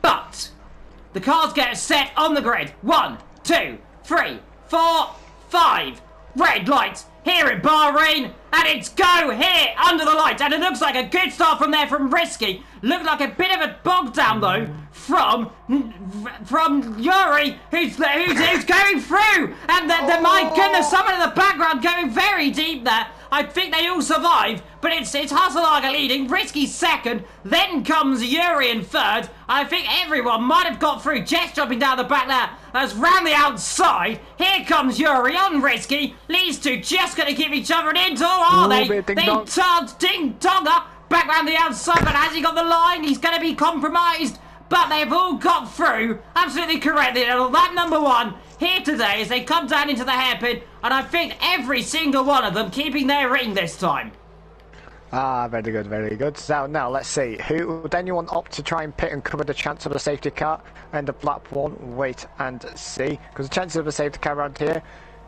But the cars get set on the grid. 1, 2, 3, 4, 5. Red lights here in Bahrain, and it's go here under the lights, and it looks like a good start from there from Risky. Looked like a bit of a bog down though from Yuri, who's going through, and my goodness, someone in the background going very deep there. I think they all survive, but it's Haselaga leading, Risky second, then comes Yuri in third. I think everyone might have got through. Jess jumping down the back there, as round the outside. Here comes Yuri on Risky. These two just going to give each other an into, are they? They turn ding-donger back round the outside, but has he got the line? He's going to be compromised, but they've all got through absolutely correctly. And that number one here today as they come down into the hairpin, and I think every single one of them keeping their ring this time. Ah, very good, very good. So now let's see, who would anyone opt to try and pit and cover the chance of a safety car and the black one? Wait and see, because the chances of a safety car around here,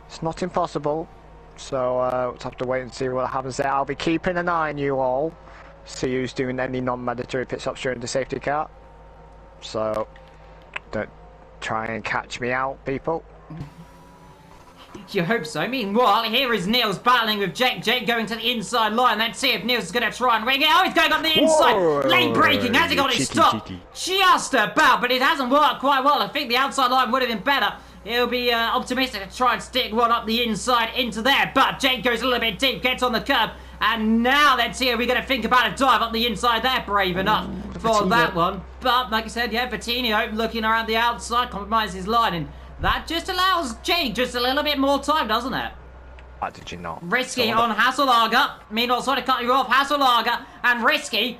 it's not impossible. So we'll have to wait and see what happens there. I'll be keeping an eye on you all, see who's doing any non-mandatory pit stops during the safety car. So don't try and catch me out, people. You hope so. Meanwhile, here is Niels battling with Jake. Jake going to the inside line. Let's see if Niels is going to try and ring it. Oh, he's going up the inside. Whoa. Late braking. Has he got it stopped? Just about, but it hasn't worked quite well. I think the outside line would have been better. He'll be optimistic to try and stick one up the inside into there. But Jake goes a little bit deep, gets on the curb. And now let's see, are we going to think about a dive up the inside there? Brave enough for that one. But like I said, yeah, Vitinho looking around the outside, compromises his line. And that just allows Jake just a little bit more time, doesn't it? How did you not? Risky on Haselaga. Meanwhile, sorry to cut you off. Haselaga and Risky,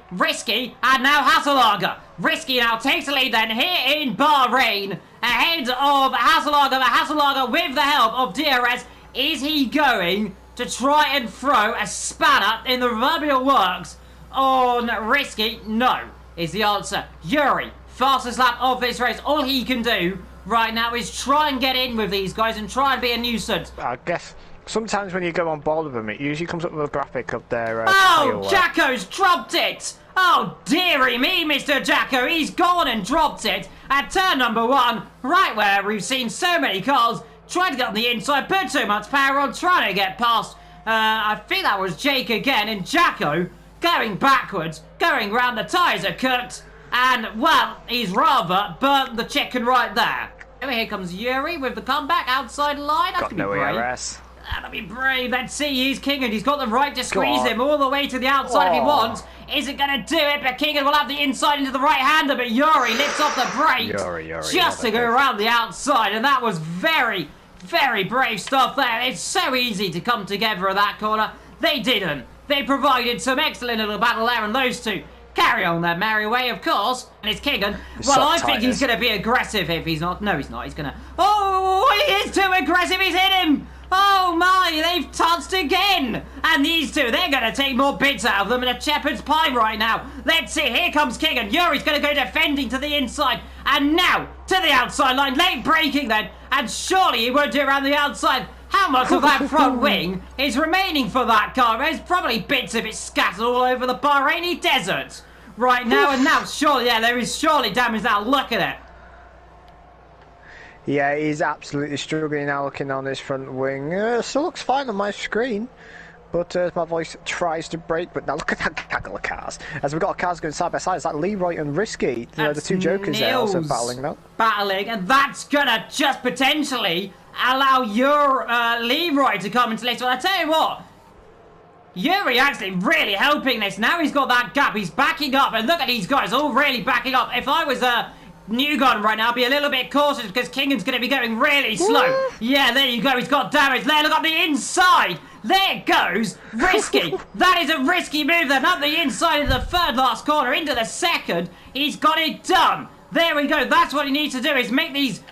and now Haselaga. Risky now takes the lead then here in Bahrain. Ahead of Haselaga. Haselaga with the help of DRS. Is he going to try and throw a spanner in the proverbial works on Risky? No, is the answer. Yuri, fastest lap of this race. All he can do right now is try and get in with these guys and try and be a nuisance. I guess sometimes when you go on board with them, it usually comes up with a graphic of their oh, Jacko's dropped it! Oh, dearie me, Mr. Jacko, he's gone and dropped it at turn number one, right where we've seen so many cars trying to get on the inside, put too much power on, trying to get past. I think that was Jake again, and Jacko going backwards, going round, the tyres are cooked, and, well, he's rather burnt the chicken right there. Here comes Yuri with the comeback outside line. That's going to be brave. ERS. That'll be brave. Let's see, he's King, and he's got the right to squeeze him all the way to the outside if he wants. Isn't going to do it, but Keegan will have the inside into the right-hander, but Yuri lifts off the brakes just to go around the outside, and that was very, very brave stuff there. It's so easy to come together at that corner. They didn't. They provided some excellent little battle there, and those two carry on their merry way, of course. And it's Keegan. Well, I think he's going to be aggressive if he's not. No, he's not. He's going to... Oh, he is too aggressive. He's hit him. Oh, my. They've touched again. And these two, they're going to take more bits out of them in a shepherd's pie right now. Let's see. Here comes Keegan. Yuri's going to go defending to the inside. And now to the outside line. Late braking then. And surely he won't do it around the outside. How much of that front wing is remaining for that car? There's probably bits of it scattered all over the Bahraini desert right now. And now, surely, yeah, there is surely damage now. Look at it. Yeah, he's absolutely struggling now looking on his front wing. Still looks fine on my screen. But my voice tries to break. But now look at that gaggle of cars. As we've got cars going side by side. Is that Leroy and Risky? The two jokers there also battling now. Battling, and that's going to just potentially allow your Leroy to come into this one. I tell you what, Yuri actually really helping this. Now he's got that gap. He's backing up, and look at these guys all really backing up. If I was a new gun right now, I'd be a little bit cautious because Kingan's going to be going really slow. Yeah, there you go. He's got damage there. Look up the inside. There goes Risky. That is a risky move then. Up the inside of the third last corner into the second. He's got it done. There we go. That's what he needs to do, is make these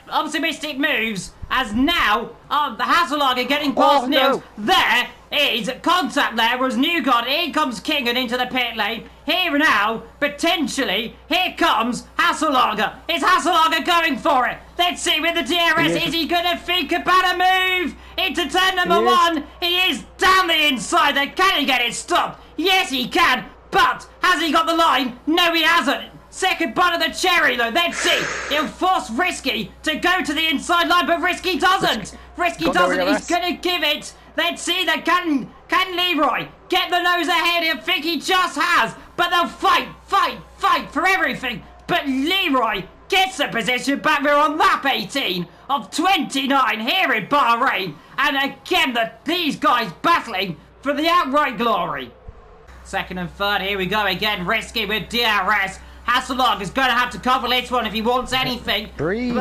optimistic moves. As now, the Haselaga getting past Niels. There is contact there, was Newgard. Here comes Kingan into the pit lane. Here now, potentially, here comes Haselaga. Is Haselaga going for it? Let's see with the DRS. Is he going to think about a move into turn number one? He is down the inside there. Can he get it stopped? Yes, he can. But has he got the line? No, he hasn't. Second bite of the cherry, though. Let's see. He'll force Risky to go to the inside line, but Risky doesn't. Risky doesn't. He's going to give it. Let's see that can Leroy get the nose ahead? I think he just has. But they'll fight for everything. But Leroy gets the position back. We're on lap 18 of 29 here in Bahrain. And again, these guys battling for the outright glory. Second and third, here we go again. Risky with DRS. Hasselog is going to have to cover this one if he wants anything. Breathe.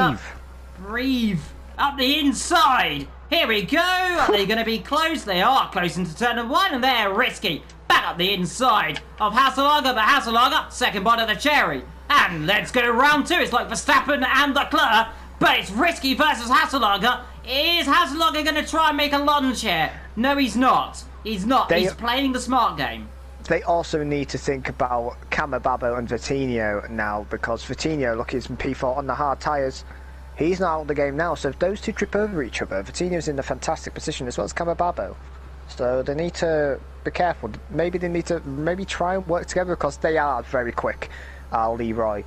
Breathe. Up the inside. Here we go. Are they going to be close? They are close into turn of one, and they're Risky. Back up the inside of Hasselogger, but Hasselogger, second bite of the cherry. And let's go to round two. It's like Verstappen and Leclerc, but it's Risky versus Hasselogger. Is Hasselogger going to try and make a lunge here? No, he's not. He's not. He's playing the smart game. They also need to think about Camababo and Vitinho now, because Vitinho, look, he's in P4 on the hard tyres. He's not out of the game now, so if those two trip over each other, Vitinho's in a fantastic position as well as Camababo. So they need to be careful. Maybe they need to try and work together, because they are very quick, Leroy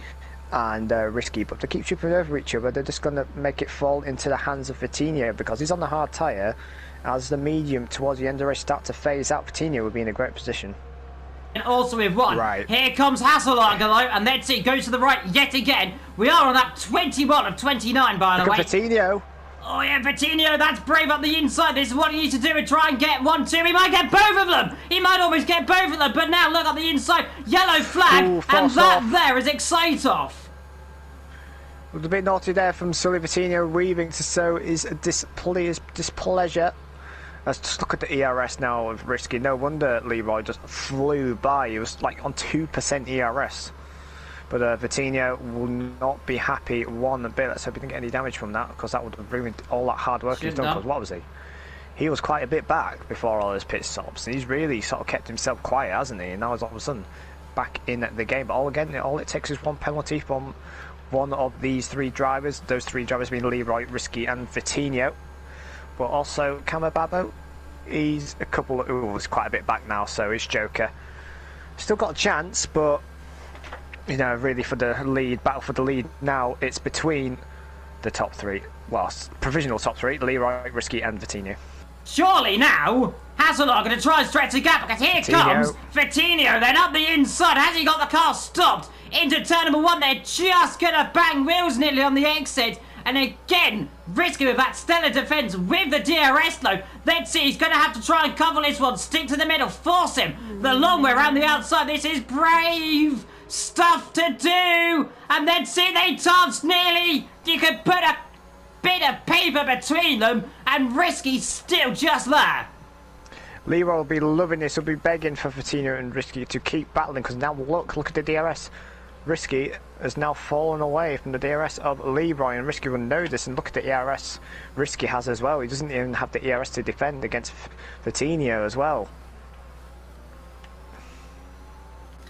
and Risky. But if they keep tripping over each other, they're just going to make it fall into the hands of Vitinho, because he's on the hard tyre. As the medium towards the end of the race start to phase out, Vitinho would be in a great position. And also with one. Right. Here comes Hasselogger, though, and let's see, goes to the right yet again. We are on that 21 of 29, by the way. Vitinho. Oh yeah, Vitinho, that's brave up the inside. This is what he needs to do and try and get 1-2. He might get both of them. He might almost get both of them, but now look up the inside. Yellow flag, and that there is excite off. It was a bit naughty there from Sully. Vitinho weaving to sow his displeasure. Let's just look at the ERS now of Risky. No wonder Leroy just flew by. He was like on 2% ERS. But Vitinho will not be happy one bit. Let's hope he didn't get any damage from that, because that would have ruined all that hard work he's done. Because what was he? He was quite a bit back before all his pit stops. And he's really sort of kept himself quiet, hasn't he? And now he's all of a sudden back in the game. But all it takes is one penalty from one of these three drivers. Those three drivers being Leroy, Risky and Vitinho. But also Camababo, he's he's quite a bit back now, so is Joker. Still got a chance, but you know, really for the lead, battle for the lead now, it's between the top three, well, provisional top three, Leroy, Risky and Vitinho. Surely now, Hasselogger going to try and stretch the gap, because here comes Vitinho, then up the inside. Has he got the car stopped? Into turn number one, they're just going to bang wheels nearly on the exit. And again, Risky with that stellar defence with the DRS though. Let's see, he's going to have to try and cover this one. Stick to the middle, force him the long way around the outside. This is brave stuff to do. And let's see, they touched nearly. You could put a bit of paper between them, and Risky still just there. Leroy will be loving this. He'll be begging for Vitinho and Risky to keep battling, because now look at the DRS. Risky has now fallen away from the DRS of Leroy, and Risky will know this, and look at the ERS Risky has as well. He doesn't even have the ERS to defend against Vitinho as well.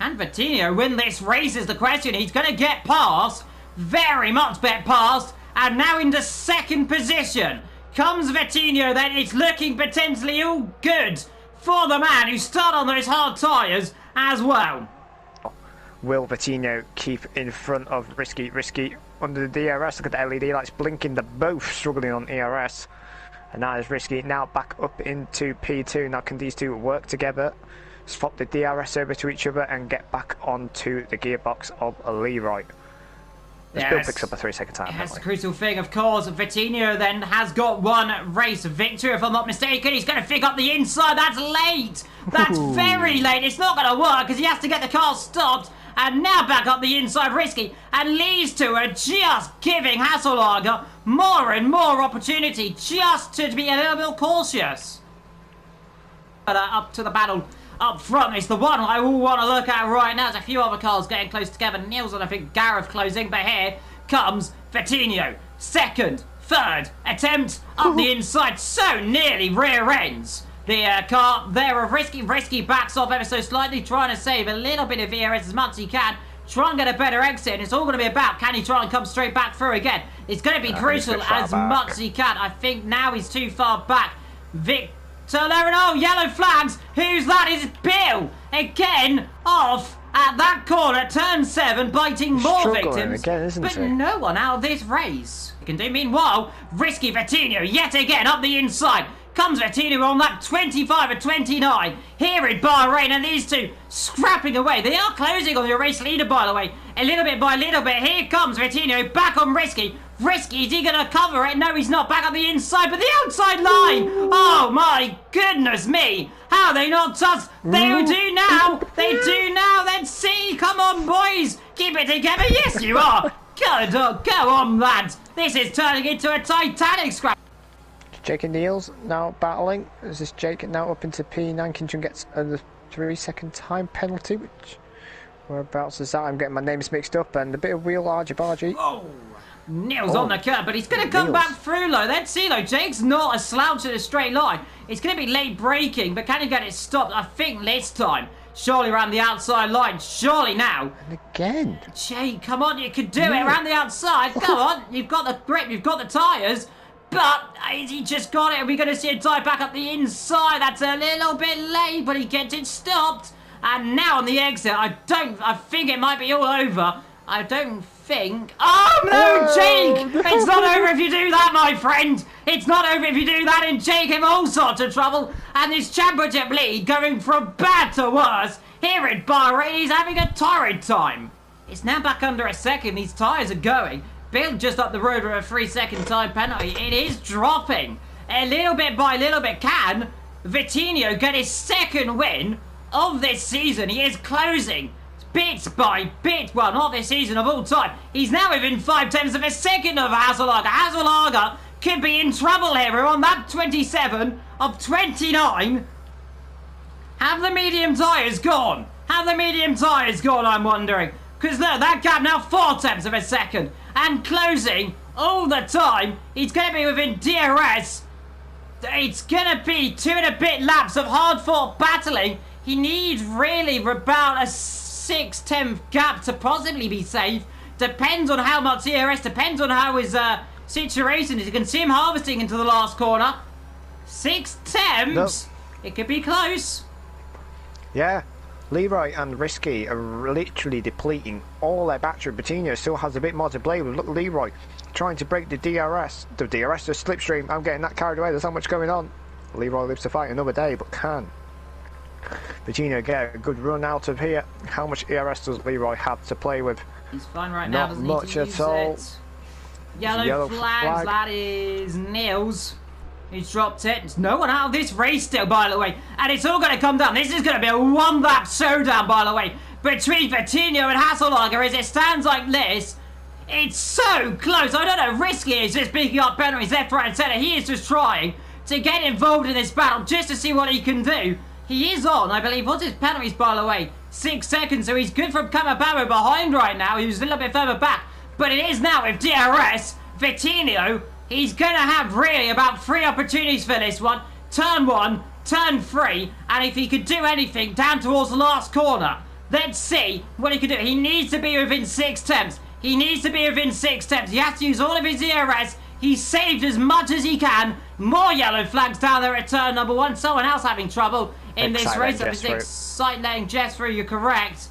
Can Vitinho win this race is the question. He's going to get past, very much get past, and now into second position. Comes Vitinho then, it's looking potentially all good for the man who started on those hard tyres as well. Will Vitinho keep in front of Risky? Risky under the DRS. Look at the LED lights blinking. They're both struggling on ERS. And now is Risky now back up into P2. Now can these two work together? Swap the DRS over to each other and get back onto the gearbox of Leroy. Bill picks up a 3-second time. That's the crucial thing, of course. Vitinho then has got one race victory, if I'm not mistaken. He's going to pick up the inside. That's late. That's very late. It's not going to work because he has to get the car stopped. And now back up the inside, Risky, and these two are just giving Hasselogger more and more opportunity just to be a little bit cautious. But up to the battle up front is the one I will want to look at right now. There's a few other cars getting close together. Niels and I think Gareth closing, but here comes Vitinho. Second, third attempt up the inside, so nearly rear ends. The car there of Risky. Risky backs off ever so slightly, trying to save a little bit of ERS as much as he can. Try and get a better exit, and it's all going to be about can he try and come straight back through again. It's going to be crucial as much as he can. I think now he's too far back. Victor, oh, yellow flags. Who's that? It's Bill again off at that corner, turn 7, biting more struggling victims, again, isn't but he? no one out of this race. Can do. Meanwhile, risky Vitinho yet again up the inside. Comes Vitinho on lap 25 or 29. Here in Bahrain, and these two scrapping away. They are closing on your race leader, by the way. A little bit by little bit. Here comes Vitinho back on Risky. Risky, is he going to cover it? No, he's not. Back on the inside, but the outside line. Oh, my goodness me. How they not touched? They do now. They do now. Let's see. Come on, boys. Keep it together. Yes, you are. Good. Go on, lads. This is turning into a Titanic scrap. Jake and Niels now battling. Is this Jake now up into P9? Kinchun gets a 3-second time penalty, which whereabouts is that? I'm getting my names mixed up, and a bit of wheel argy-bargy. Oh, Niels on the curb, but he's going to come back through, though. Let's see, though. Jake's not a slouch in a straight line. It's going to be late braking, but can he get it stopped? I think this time. Surely around the outside line. Surely now. And again. Jake, come on, you can do it around the outside. Come on, you've got the grip, you've got the tyres. But he just got it. Are we going to see a tie back up the inside? That's a little bit late, but he gets it stopped. And now on the exit, I think it might be all over. I don't think. Oh no, Jake! It's not over if you do that, my friend. It's not over if you do that, and Jake in all sorts of trouble. And this championship lead going from bad to worse. Here in Bahrain, he's having a torrid time. It's now back under a second. These tyres are going. Bill just up the road with a 3-second time penalty. It is dropping. A little bit by little bit. Can Vitinho get his second win of this season? He is closing bit by bit. Well, not this season, of all time. He's now within 5/10 of a second of Hasselager. Hasselager could be in trouble here. We're on lap 27 of 29. Have the medium tyres gone? Have the medium tyres gone, I'm wondering? Because look, that gap now 4/10 of a second. And closing all the time. He's going to be within DRS. It's going to be 2 and a bit laps of hard-fought battling. He needs really about a 6/10 gap to possibly be safe. Depends on how much DRS, depends on how his situation is. You can see him harvesting into the last corner. 6/10. Nope. It could be close. Yeah. Leroy and Risky are literally depleting all their battery. Vitinho still has a bit more to play with. Look, Leroy trying to break the DRS. The slipstream. I'm getting that carried away. There's not much going on. Leroy lives to fight another day, but can Vitinho get a good run out of here? How much DRS does Leroy have to play with? He's fine right now. Not much at all. Yellow flags. That is Niels. He's dropped it. There's no one out of this race still, by the way. And it's all going to come down. This is going to be a one-lap showdown, by the way, between Vitinho and Hasselager. As it stands like this, it's so close. I don't know. Risky is just picking up penalties left, right, and centre. He is just trying to get involved in this battle just to see what he can do. He is on, I believe. What's his penalties, by the way? 6 seconds. So he's good from Kamabamo behind right now. He was a little bit further back. But it is now with DRS. Vitinho, he's going to have really about 3 opportunities for this one. Turn 1, turn 3, and if he could do anything down towards the last corner, let's see what he can do. He needs to be within 6/10. He needs to be within 6/10. He has to use all of his DRS. He's saved as much as he can. More yellow flags down there at turn number 1. Someone else having trouble in this race. That was Excite letting Jess through, you're correct.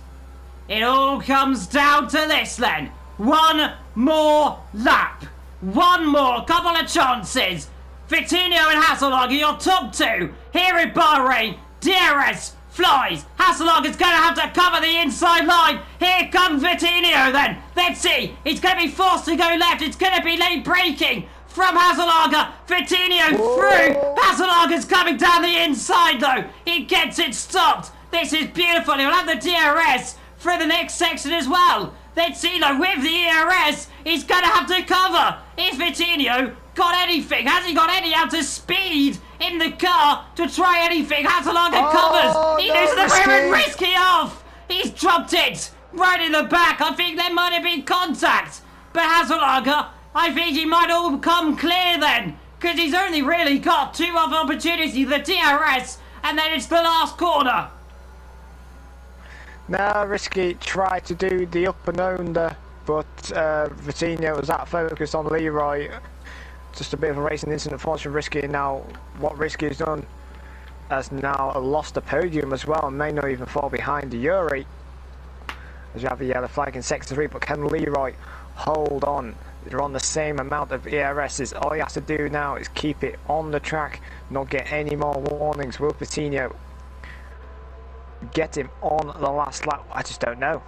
It all comes down to this then. One more lap. One more, couple of chances. Vitinho and Hasselager, your top 2 here in Bahrain. DRS flies. Hasselager's going to have to cover the inside line. Here comes Vitinho then. Let's see. He's going to be forced to go left. It's going to be late braking from Hasselager. Vitinho through. Hasselager's coming down the inside though. He gets it stopped. This is beautiful. He'll have the DRS for the next section as well. Let's see though, with the ERS, he's going to have to cover. Is Vitinho got anything? Has he got any out of speed in the car to try anything? Hasselager covers. He loses the rear and Risky off. He's dropped it right in the back. I think there might have been contact. But Hasselager, I think he might all come clear then. Because he's only really got 2 other opportunities, the DRS, and then it's the last corner. Now Risky tried to do the up and under, but Vitinho was that focused on Leroy. Just a bit of a racing incident for Risky. Now what Risky has done has now lost the podium as well and may not even fall behind Yuri. as you have the yellow flag in sector 3, but can Leroy hold on? They're on the same amount of ERSs. All he has to do now is keep it on the track, not get any more warnings. Will Patino get him on the last lap? I just don't know.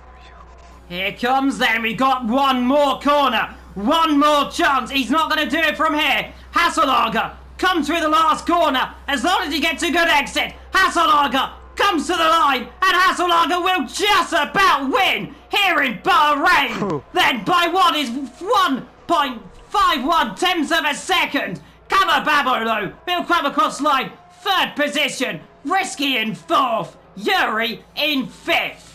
Here comes then, we got one more corner, one more chance. He's not going to do it from here. Hasselhager comes through the last corner, as long as he gets a good exit. Hasselhager comes to the line, and Hasselhager will just about win here in Bahrain. Then by what is 1.51 tenths of a second. Kamababolo will come across line, third position. Risky in fourth, Yuri in fifth.